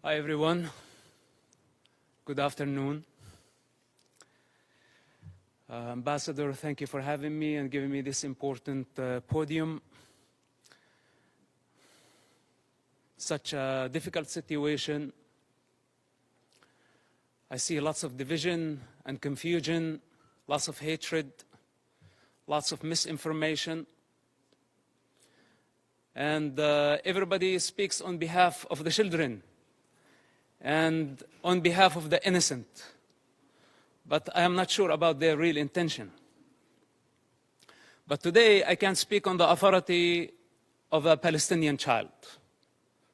Hi, everyone. Good afternoon. Ambassador, thank you for having me and giving me this important podium. Such a difficult situation. I see lots of division and confusion, lots of hatred, lots of misinformation. And everybody speaks on behalf of the children and on behalf of the innocent. But I am not sure about their real intention. But today I can speak on the authority of a Palestinian child,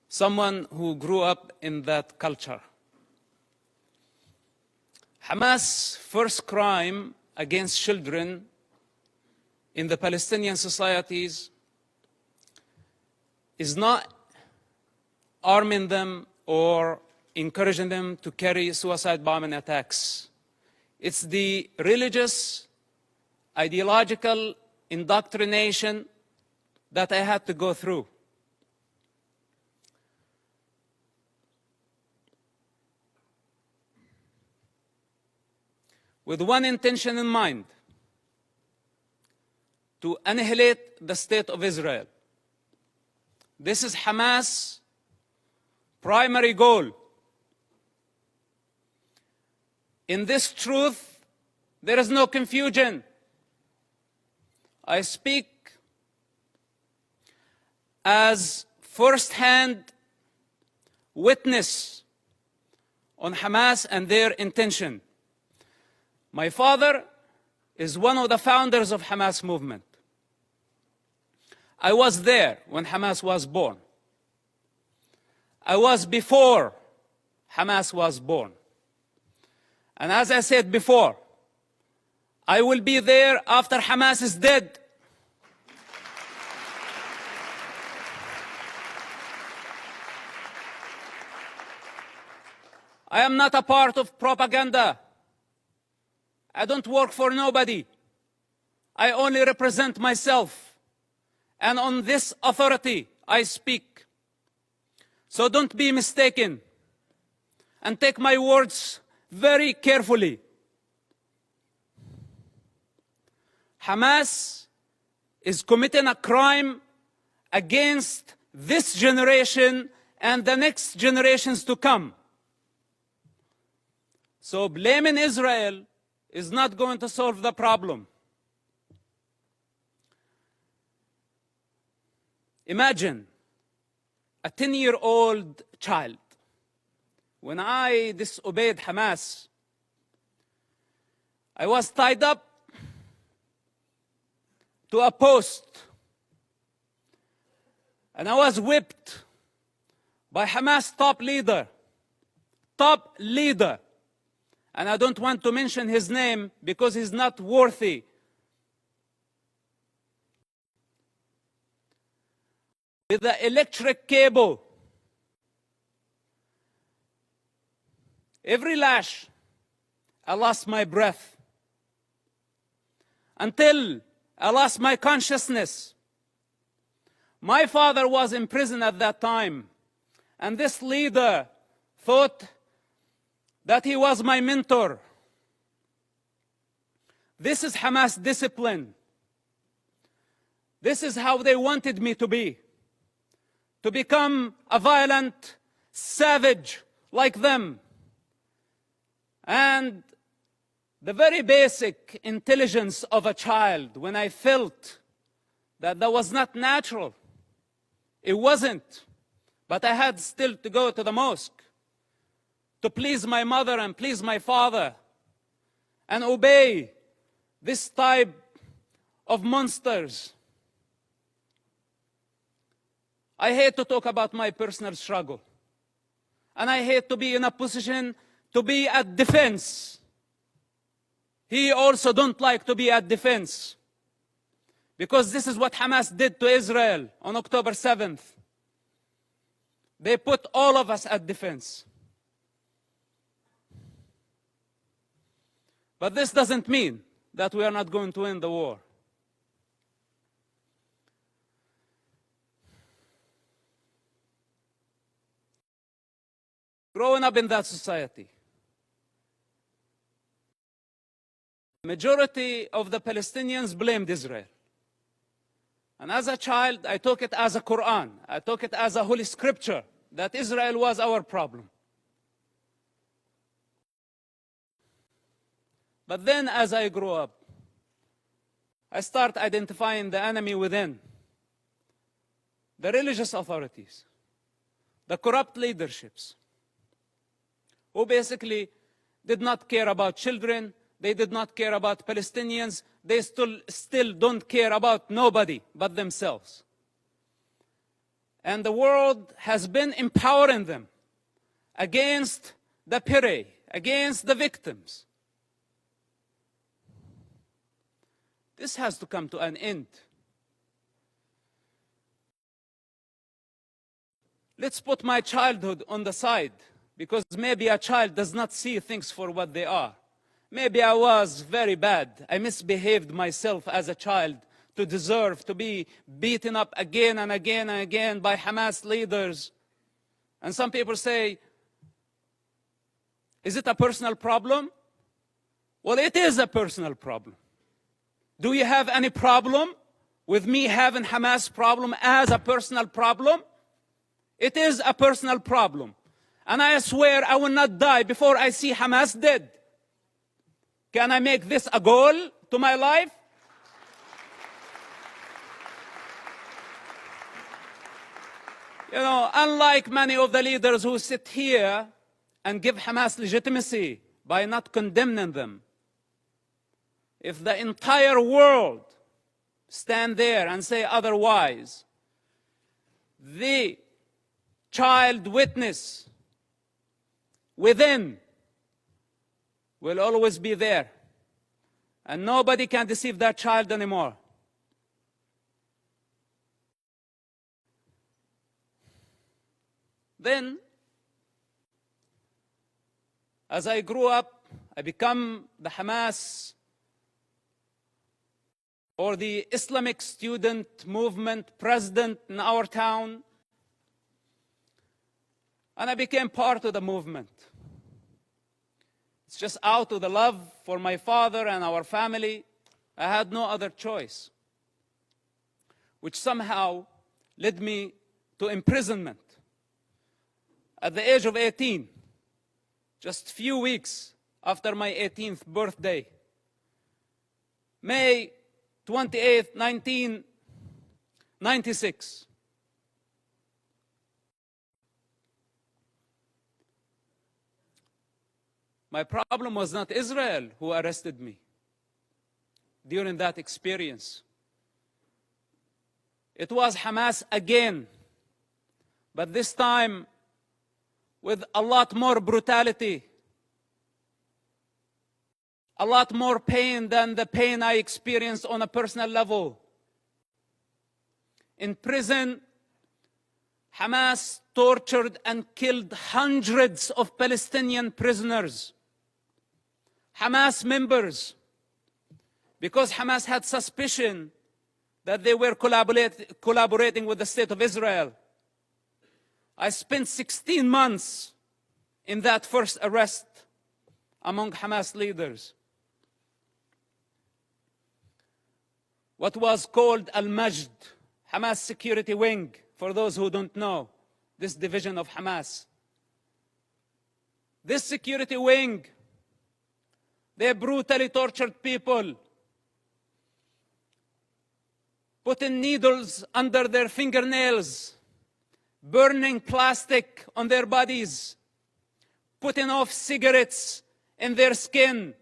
someone who grew up in that culture. Hamas' first crime against children in the Palestinian societies is not arming them or encouraging them to carry suicide bombing attacks. It's the religious, ideological indoctrination that I had to go through. With one intention in mind: to annihilate the state of Israel. This is Hamas' primary goal. In this truth, there is no confusion. I speak as first-hand witness on Hamas and their intention. My father is one of the founders of Hamas movement. I was there when Hamas was born. I was before Hamas was born. And as I said before, I will be there after Hamas is dead. I am not a part of propaganda. I don't work for nobody. I only represent myself. And on this authority, I speak. So don't be mistaken and take my words very carefully. Hamas is committing a crime against this generation and the next generations to come. So blaming Israel is not going to solve the problem. Imagine a 10-year-old child. When I disobeyed Hamas, I was tied up to a post and I was whipped by Hamas top leader. And I don't want to mention his name because he's not worthy. With the electric cable. Every lash, I lost my breath. Until I lost my consciousness. My father was in prison at that time. And this leader thought that he was my mentor. This is Hamas discipline. This is how they wanted me to be. To become a violent savage like them. And the very basic intelligence of a child, when I felt that was not natural, it wasn't. But I had still to go to the mosque to please my mother and please my father and obey this type of monsters. I hate to talk about my personal struggle. And I hate to be in a position to be at defense. He also don't like to be at defense. Because this is what Hamas did to Israel on October 7th. They put all of us at defense. But this doesn't mean that we are not going to win the war. growing up in that society, majority of the Palestinians blamed Israel. And as a child, I took it as a Quran. I took it as a holy scripture that Israel was our problem. But then as I grew up, I start identifying the enemy within. The religious authorities, the corrupt leaderships, who basically did not care about children, they did not care about Palestinians, they still don't care about nobody but themselves. And the world has been empowering them against the prey, against the victims. This has to come to an end. Let's put my childhood on the side, because maybe a child does not see things for what they are. Maybe I was very bad. I misbehaved myself as a child to deserve to be beaten up again and again and again by Hamas leaders. And some people say, is it a personal problem? Well, it is a personal problem. Do you have any problem with me having Hamas problem as a personal problem? It is a personal problem. And I swear I will not die before I see Hamas dead. Can I make this a goal to my life? You know, unlike many of the leaders who sit here and give Hamas legitimacy by not condemning them, if the entire world stand there and say otherwise, the child witness within will always be there. And nobody can deceive that child anymore. Then, as I grew up, I become the Hamas or the Islamic student movement president in our town. And I became part of the movement. It's just out of the love for my father and our family. I had no other choice, which somehow led me to imprisonment at the age of 18, just a few weeks after my 18th birthday. May 28, 1996. My problem was not Israel who arrested me during that experience. It was Hamas again, but this time with a lot more brutality, a lot more pain than the pain I experienced on a personal level. In prison, Hamas tortured and killed hundreds of Palestinian prisoners, Hamas members, because Hamas had suspicion that they were collaborating with the State of Israel. I spent 16 months in that first arrest among Hamas leaders. What was called Al-Majd, Hamas security wing, for those who don't know, this division of Hamas. This security wing, they brutally tortured people, putting needles under their fingernails, burning plastic on their bodies, putting off cigarettes in their skin.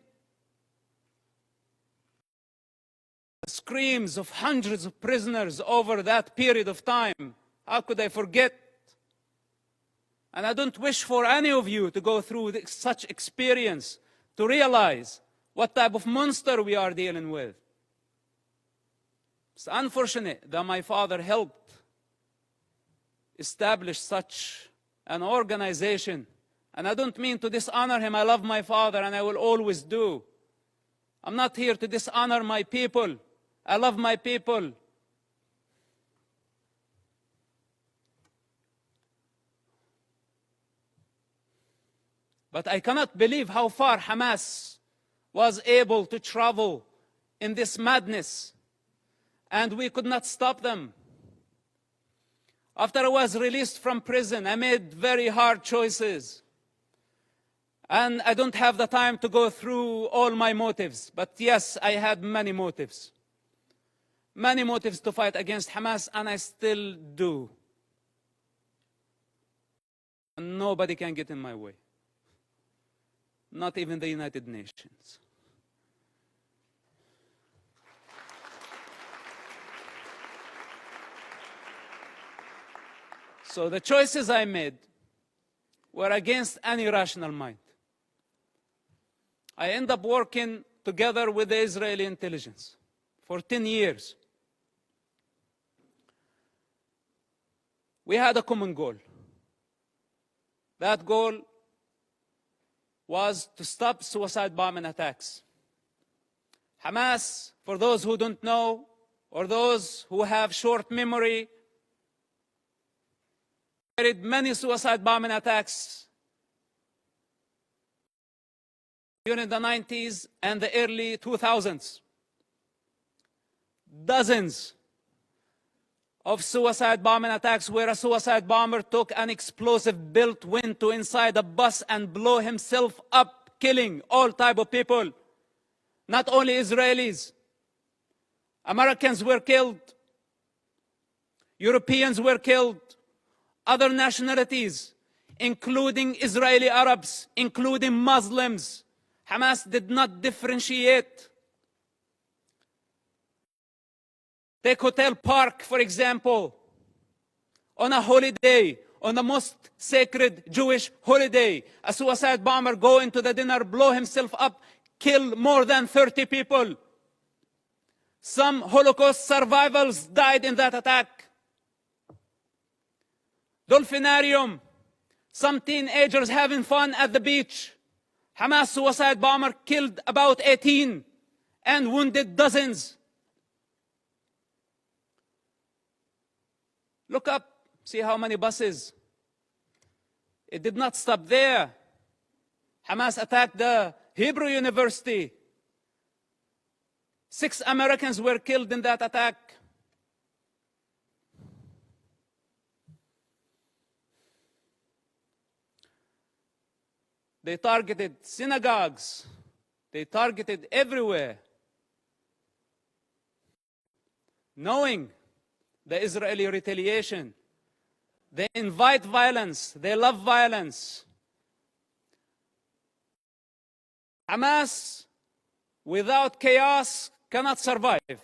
The screams of hundreds of prisoners over that period of time. How could I forget? And I don't wish for any of you to go through such experience to realize what type of monster we are dealing with. It's unfortunate that my father helped establish such an organization. And I don't mean to dishonor him. I love my father and I will always do. I'm not here to dishonor my people. I love my people. But I cannot believe how far Hamas was able to travel in this madness, and we could not stop them. After I was released from prison, I made very hard choices. And I don't have the time to go through all my motives, but yes, I had many motives. Many motives to fight against Hamas, and I still do. And nobody can get in my way. Not even the United Nations. So the choices I made were against any rational mind. I ended up working together with the Israeli intelligence for 10 years. We had a common goal. That goal was to stop suicide bombing attacks. Hamas, for those who don't know, or those who have short memory, carried many suicide bombing attacks during the 90s and the early 2000s. Dozens of suicide bombing attacks where a suicide bomber took an explosive built went to inside a bus and blew himself up, killing all type of people. Not only Israelis. Americans were killed. Europeans were killed. Other nationalities, including Israeli Arabs, including Muslims. Hamas did not differentiate. Take Hotel Park, for example. On a holiday, on the most sacred Jewish holiday, a suicide bomber go into the dinner, blow himself up, kill more than 30 people. Some Holocaust survivors died in that attack. Dolphinarium, some teenagers having fun at the beach. Hamas suicide bomber killed about 18 and wounded dozens. Look up, see how many buses. It did not stop there. Hamas attacked the Hebrew University. 6 Americans were killed in that attack. They targeted synagogues. They targeted everywhere. Knowing the Israeli retaliation, they invite violence. They love violence. Hamas, without chaos, cannot survive.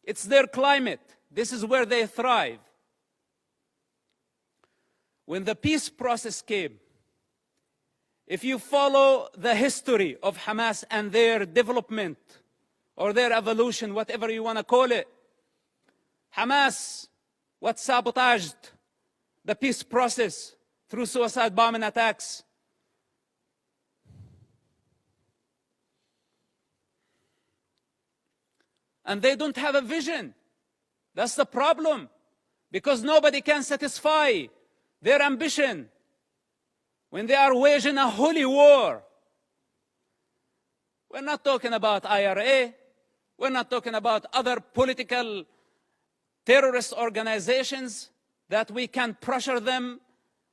It's their climate. This is where they thrive. When the peace process came, if you follow the history of Hamas and their development or their evolution, whatever you want to call it, Hamas, what sabotaged the peace process through suicide bombing attacks. And they don't have a vision. That's the problem. Because nobody can satisfy their ambition when they are waging a holy war. We're not talking about IRA. We're not talking about other political terrorist organizations that we can pressure them,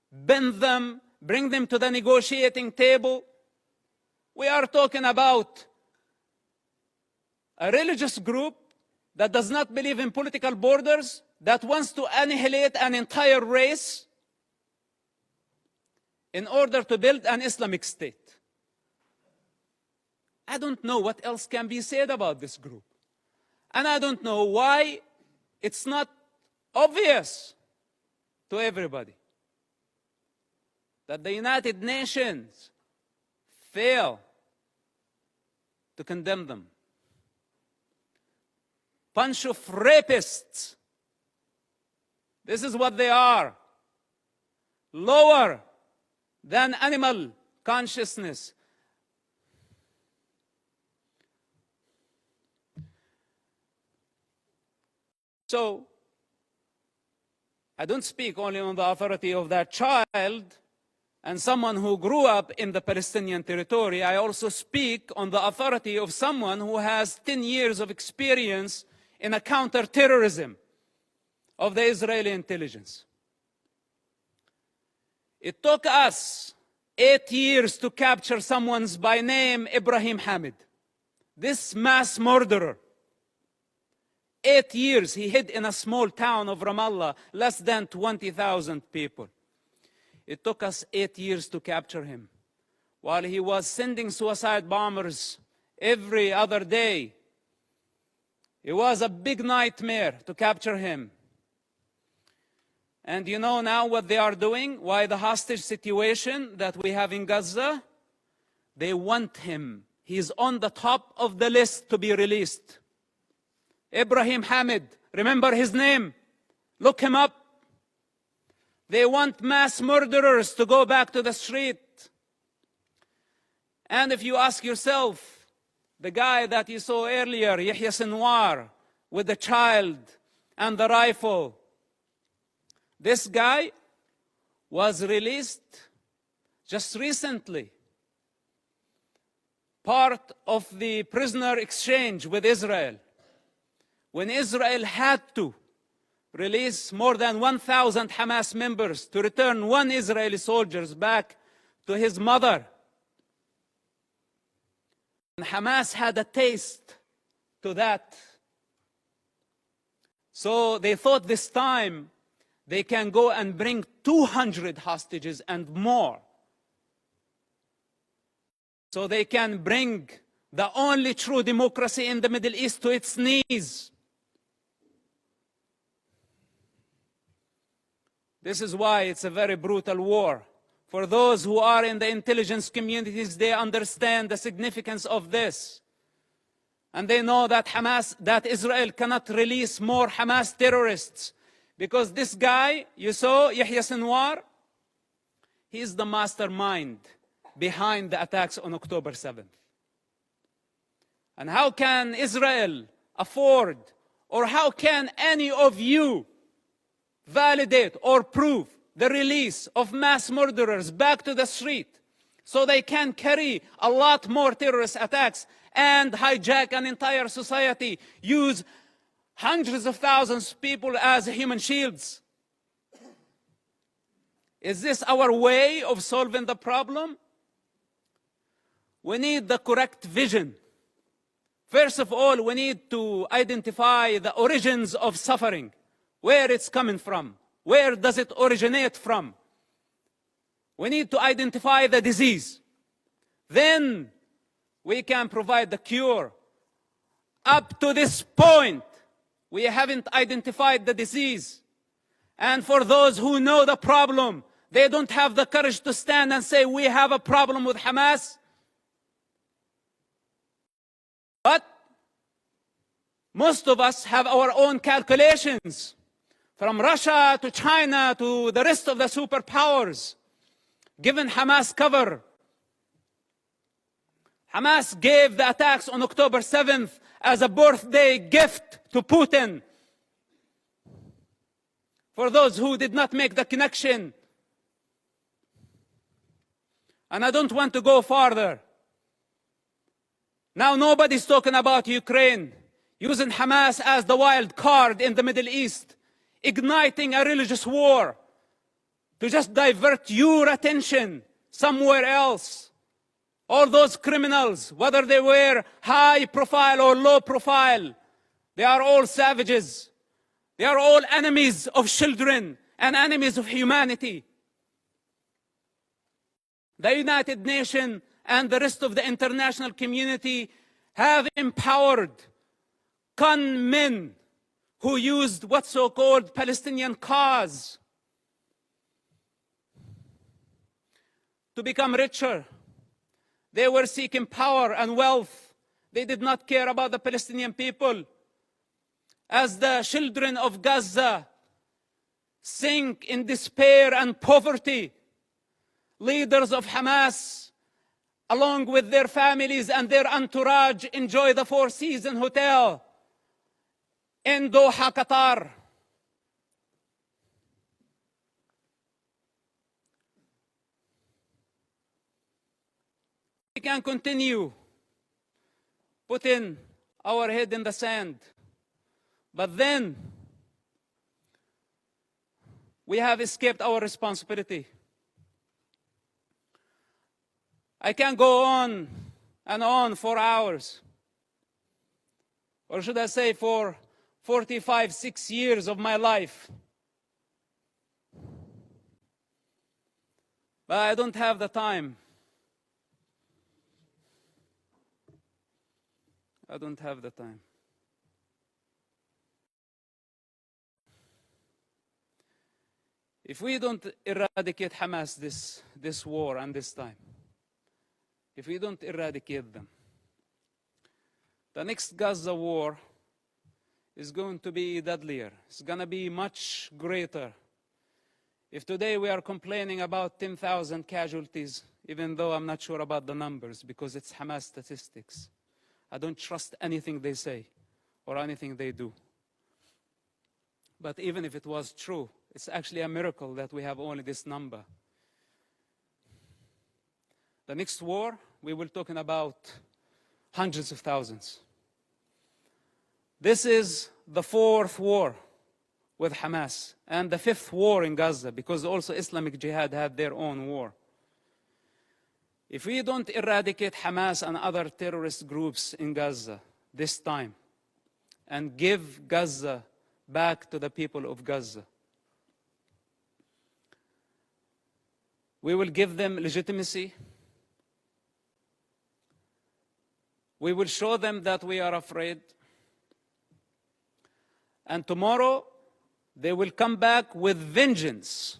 bend them, bring them to the negotiating table. We are talking about a religious group that does not believe in political borders, that wants to annihilate an entire race in order to build an Islamic state. I don't know what else can be said about this group. And I don't know why it's not obvious to everybody that the United Nations fail to condemn them. Bunch of rapists. This is what they are. Lower than animal consciousness. So, I don't speak only on the authority of that child, and someone who grew up in the Palestinian territory, I also speak on the authority of someone who has 10 years of experience in a counter-terrorism of the Israeli intelligence. It took us 8 years to capture someone by name Ibrahim Hamid. This mass murderer, 8 years he hid in a small town of Ramallah, less than 20,000 people. It took us 8 years to capture him, while he was sending suicide bombers every other day. It was a big nightmare to capture him. And you know now what they are doing? Why the hostage situation that we have in Gaza? They want him. He's on the top of the list to be released. Ibrahim Hamid, remember his name? Look him up. They want mass murderers to go back to the street. And if you ask yourself, the guy that you saw earlier, Yahya Sinwar, with the child and the rifle, this guy was released just recently, part of the prisoner exchange with Israel, when Israel had to release more than 1,000 Hamas members to return one Israeli soldier back to his mother. And Hamas had a taste to that. So they thought this time they can go and bring 200 hostages and more. So they can bring the only true democracy in the Middle East to its knees. This is why it's a very brutal war. For those who are in the intelligence communities, they understand the significance of this. And they know that that Israel cannot release more Hamas terrorists. Because this guy, you saw, Yahya Sinwar, he is the mastermind behind the attacks on October 7th. And how can Israel afford, or how can any of you validate or prove the release of mass murderers back to the street so they can carry a lot more terrorist attacks and hijack an entire society, use hundreds of thousands of people as human shields? Is this our way of solving the problem? We need the correct vision. First of all, we need to identify the origins of suffering, where it's coming from, where does it originate from. We need to identify the disease. Then we can provide the cure. Up to this point, we haven't identified the disease. And for those who know the problem, they don't have the courage to stand and say, we have a problem with Hamas. But most of us have our own calculations. From Russia to China to the rest of the superpowers, given Hamas cover. Hamas gave the attacks on October 7th as a birthday gift to Putin. For those who did not make the connection. And I don't want to go farther. Now nobody's talking about Ukraine, using Hamas as the wild card in the Middle East, igniting a religious war to just divert your attention somewhere else. All those criminals, whether they were high profile or low profile, they are all savages. They are all enemies of children and enemies of humanity. The United Nations and the rest of the international community have empowered con men who used what's so-called Palestinian cause to become richer. They were seeking power and wealth. They did not care about the Palestinian people. As the children of Gaza sink in despair and poverty, leaders of Hamas, along with their families and their entourage, enjoy the Four Seasons Hotel in Doha, Qatar. We can continue putting our head in the sand, but then we have escaped our responsibility. I can go on and on for hours, or should I say for 45, 6 years of my life. But I don't have the time. I don't have the time. If we don't eradicate Hamas this war and this time, if we don't eradicate them, the next Gaza war is going to be deadlier. It's going to be much greater. If today we are complaining about 10,000 casualties, even though I'm not sure about the numbers because it's Hamas statistics, I don't trust anything they say or anything they do. But even if it was true, it's actually a miracle that we have only this number. The next war, we will be talking about hundreds of thousands. This is the 4th war with Hamas and the 5th war in Gaza, because also Islamic Jihad had their own war. If we don't eradicate Hamas and other terrorist groups in Gaza this time and give Gaza back to the people of Gaza, we will give them legitimacy. We will show them that we are afraid. And tomorrow, they will come back with vengeance.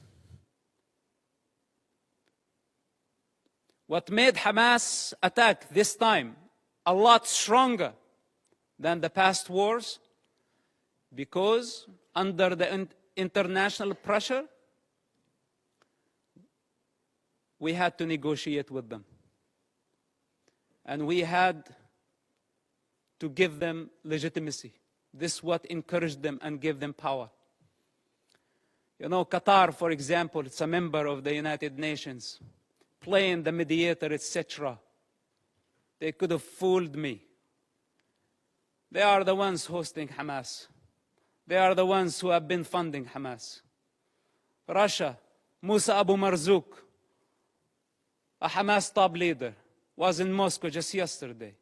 What made Hamas attack this time a lot stronger than the past wars? Because under the international pressure, we had to negotiate with them. And we had to give them legitimacy. This is what encouraged them and gave them power. You know, Qatar, for example, it's a member of the United Nations, playing the mediator, etc. They could have fooled me. They are the ones hosting Hamas. They are the ones who have been funding Hamas. Russia, Musa Abu Marzouk, a Hamas top leader, was in Moscow just yesterday.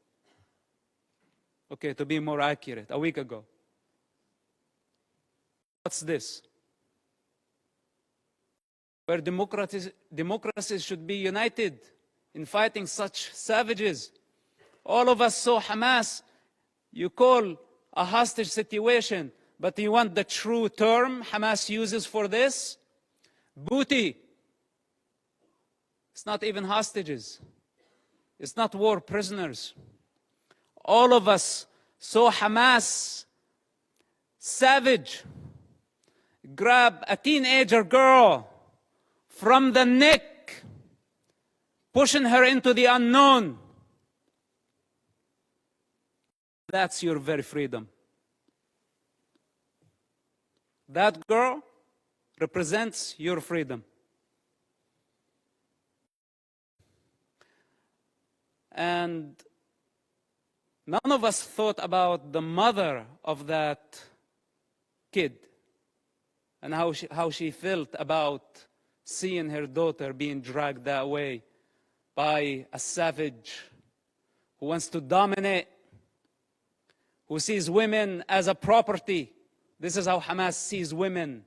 Okay, to be more accurate, a week ago. What's this? Where democracies should be united in fighting such savages. All of us saw Hamas, you call a hostage situation, but you want the true term Hamas uses for this? Booty. It's not even hostages. It's not war prisoners. All of us saw Hamas, savage, grab a teenager girl from the neck, pushing her into the unknown. That's your very freedom. That girl represents your freedom. And none of us thought about the mother of that kid and how she felt about seeing her daughter being dragged that way by a savage who wants to dominate, who sees women as a property. This is how Hamas sees women,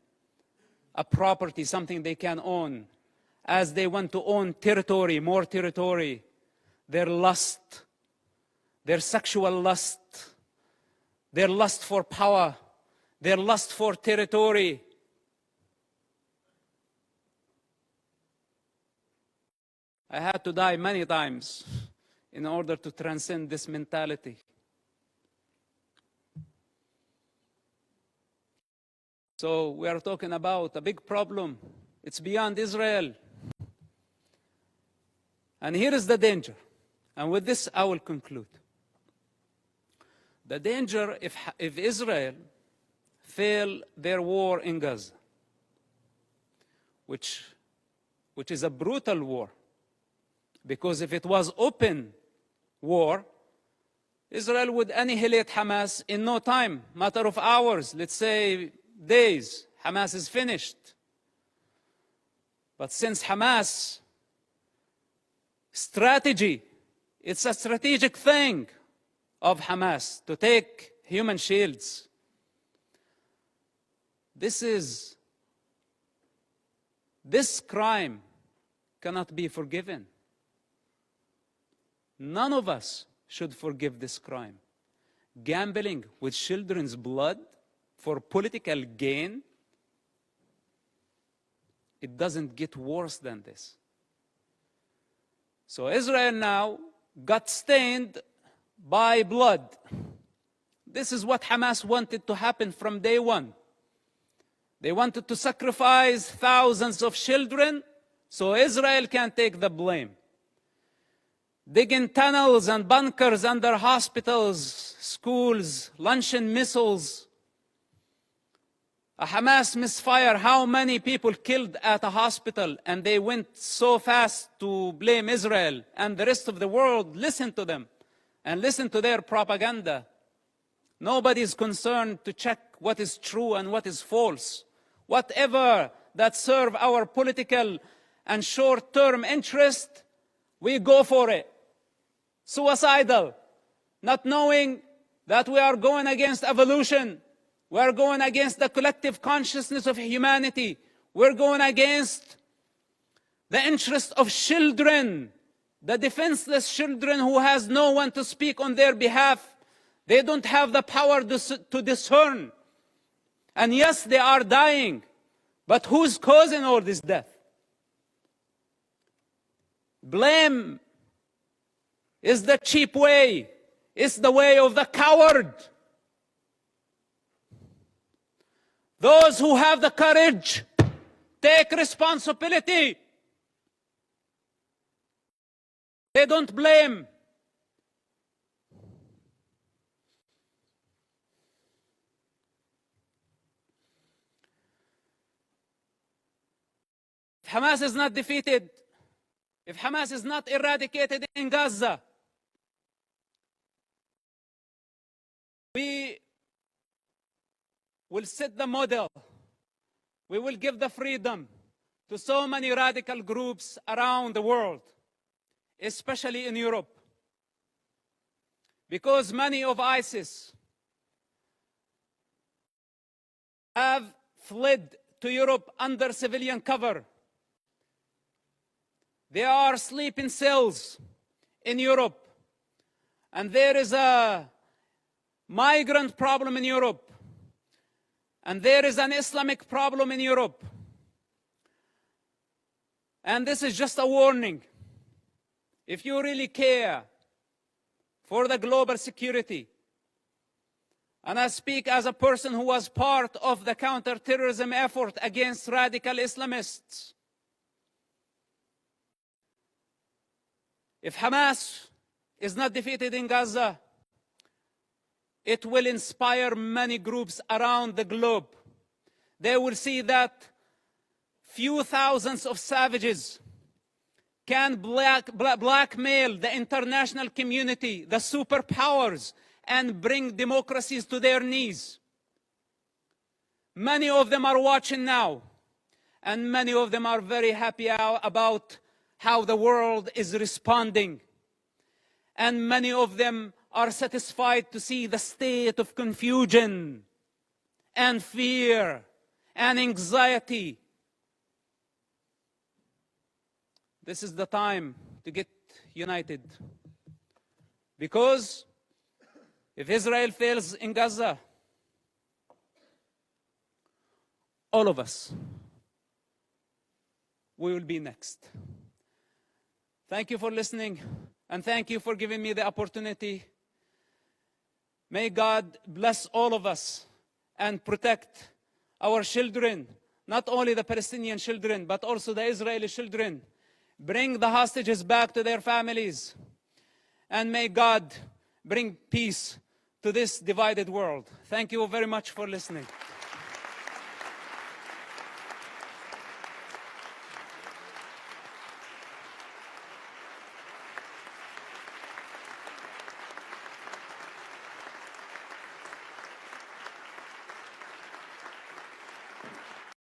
a property, something they can own. As they want to own territory, more territory, their lust, their sexual lust, their lust for power, their lust for territory. I had to die many times in order to transcend this mentality. So we are talking about a big problem. It's beyond Israel. And here is the danger. And with this, I will conclude. The danger if Israel fail their war in Gaza, which is a brutal war, Because if it was open war, Israel would annihilate Hamas in no time, matter of hours, let's say days. Hamas is finished. But since Hamas strategy, it's a strategic thing of Hamas to take human shields. This crime cannot be forgiven. None of us should forgive this crime. Gambling with children's blood for political gain, it doesn't get worse than this. So Israel now got stained by blood. This is what Hamas wanted to happen from day one. They wanted to sacrifice thousands of children so Israel can take the blame. Digging tunnels and bunkers under hospitals, schools, launching missiles. A Hamas misfire, how many people killed at a hospital, and they went so fast to blame Israel, and the rest of the world listened to them and listened to their propaganda. Nobody is concerned to check what is true and what is false. Whatever that serve our political and short-term interest, we go for it. Suicidal, not knowing that we are going against evolution. We are going against the collective consciousness of humanity. We're going against the interest of children, the defenseless children who has no one to speak on their behalf. They don't have the power to discern. And yes, they are dying. But who's causing all this death? Blame is the cheap way. It's the way of the coward. Those who have the courage, take responsibility. They don't blame. If Hamas is not defeated, if Hamas is not eradicated in Gaza, we will set the model. We will give the freedom to so many radical groups around the world, especially in Europe. Because many of ISIS have fled to Europe under civilian cover. They are sleeping cells in Europe. And there is a migrant problem in Europe. And there is an Islamic problem in Europe. And this is just a warning. If you really care for the global security, and I speak as a person who was part of the counter-terrorism effort against radical Islamists, if Hamas is not defeated in Gaza, it will inspire many groups around the globe. They will see that few thousands of savages can blackmail the international community, the superpowers, and bring democracies to their knees. Many of them are watching now, and many of them are very happy about how the world is responding. And many of them are satisfied to see the state of confusion and fear and anxiety. This is the time to get united. Because if Israel fails in Gaza, all of us, we will be next. Thank you for listening, and thank you for giving me the opportunity. May God bless all of us and protect our children, not only the Palestinian children, but also the Israeli children. Bring the hostages back to their families. And may God bring peace to this divided world. Thank you very much for listening.